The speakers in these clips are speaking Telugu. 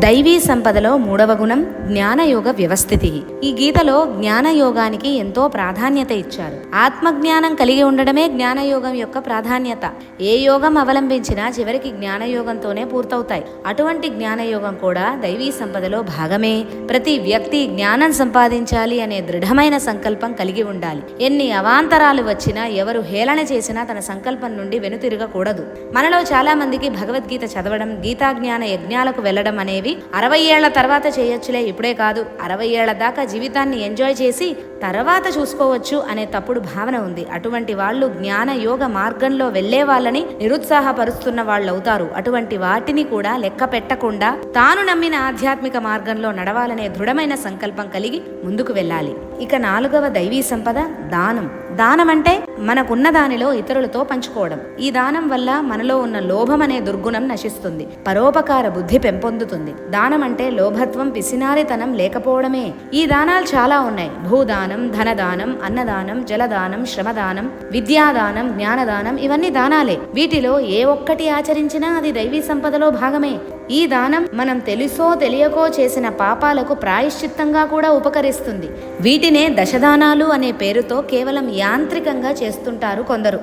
దైవీ సంపదలో మూడవ గుణం జ్ఞానయోగ వ్యవస్థితి. ఈ గీతలో జ్ఞానయోగానికి ఎంతో ప్రాధాన్యత ఇచ్చారు. ఆత్మజ్ఞానం కలిగి ఉండడమే జ్ఞానయోగం యొక్క ప్రాధాన్యత. ఏ యోగం అవలంబించినా చివరికి జ్ఞానయోగంతోనే పూర్తవుతాయి. అటువంటి జ్ఞానయోగం కూడా దైవీ సంపదలో భాగమే. ప్రతి వ్యక్తి జ్ఞానం సంపాదించాలి అనే దృఢమైన సంకల్పం కలిగి ఉండాలి. ఎన్ని అవాంతరాలు వచ్చినా, ఎవరు హేళన చేసినా తన సంకల్పం నుండి వెనుతిరగకూడదు. మనలో చాలా మందికి భగవద్గీత చదవడం, గీతా జ్ఞాన యజ్ఞాలకు వెళ్లడం అనేవి 60 ఏళ్ల తర్వాత చేయొచ్చులే, ఇప్పుడే కాదు, 60 ఏళ్ల దాకా జీవితాన్ని ఎంజాయ్ చేసి తర్వాత చూసుకోవచ్చు అనే తప్పుడు భావన ఉంది. అటువంటి వాళ్ళు జ్ఞాన యోగ మార్గంలో వెళ్లే వాళ్ళని నిరుత్సాహపరుస్తున్న వాళ్ళు అవుతారు. అటువంటి వాటిని కూడా లెక్క పెట్టకుండా తాను నమ్మిన ఆధ్యాత్మిక మార్గంలో నడవాలనే దృఢమైన సంకల్పం కలిగి ముందుకు వెళ్ళాలి. ఇక 4వ దైవీ సంపద దానం. దానం అంటే మనకున్న దానిలో ఇతరులతో పంచుకోవడం. ఈ దానం వల్ల మనలో ఉన్న లోభం అనే దుర్గుణం నశిస్తుంది, పరోపకార బుద్ధి పెంపొందుతుంది. దానం అంటే లోభత్వం, పిసినారితనం లేకపోవడమే. ఈ దానాలు చాలా ఉన్నాయి. భూదానం, ధనదానం, అన్నదానం, జలదానం, శ్రమదానం, విద్యాదానం, జ్ఞానదానం, ఇవన్నీ దానాలే. వీటిలో ఏ ఒక్కటి ఆచరించినా అది దైవీ సంపదలో భాగమే. ఈ దానం మనం తెలుసో తెలియకో చేసిన పాపాలకు ప్రాయశ్చిత్తంగా కూడా ఉపకరిస్తుంది. వీటినే దశదానాలు అనే పేరుతో కేవలం యాంత్రికంగా చేస్తుంటారు కొందరు.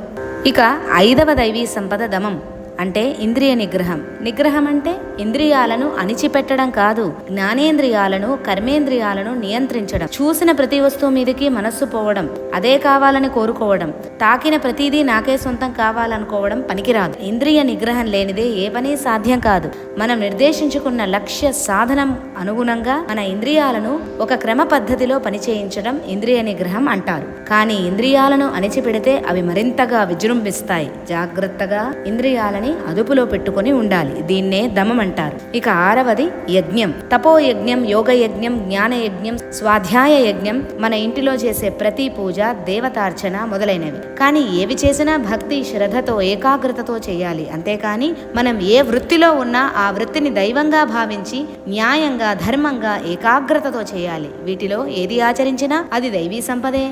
ఇక 5వ దైవీ సంపద దమం అంటే ఇంద్రియ నిగ్రహం. నిగ్రహం అంటే ఇంద్రియాలను అణిచిపెట్టడం కాదు, జ్ఞానేంద్రియాలను, కర్మేంద్రియాలను నియంత్రించడం. చూసిన ప్రతి వస్తువు మీదకి మనస్సు పోవడం, అదే కావాలని కోరుకోవడం, తాకిన ప్రతిదీ నాకే సొంతం కావాలనుకోవడం పనికిరాదు. ఇంద్రియ నిగ్రహం లేనిదే ఏ పని సాధ్యం కాదు. మనం నిర్దేశించుకున్న లక్ష్య సాధనం అనుగుణంగా మన ఇంద్రియాలను ఒక క్రమ పద్ధతిలో పనిచేయించడం ఇంద్రియ నిగ్రహం అంటారు. కానీ ఇంద్రియాలను అణిచిపెడితే అవి మరింతగా విజృంభిస్తాయి. జాగ్రత్తగా ఇంద్రియాలని అదుపులో పెట్టుకుని ఉండాలి. దీన్నే దమం అంటారు. ఇక 6వది యజ్ఞం. తపో యజ్ఞం, యోగ యజ్ఞం, జ్ఞాన యజ్ఞం, స్వాధ్యాయ యజ్ఞం, మన ఇంటిలో చేసే ప్రతి పూజ, దేవతార్చన మొదలైనవి. కానీ ఏవి చేసినా భక్తి, శ్రద్ధతో, ఏకాగ్రతతో చేయాలి. అంతేకాని మనం ఏ వృత్తిలో ఉన్నా ఆ వృత్తిని దైవంగా భావించి న్యాయంగా, ధర్మంగా, ఏకాగ్రతతో చేయాలి. వీటిలో ఏది ఆచరించినా అది దైవీ సంపదే.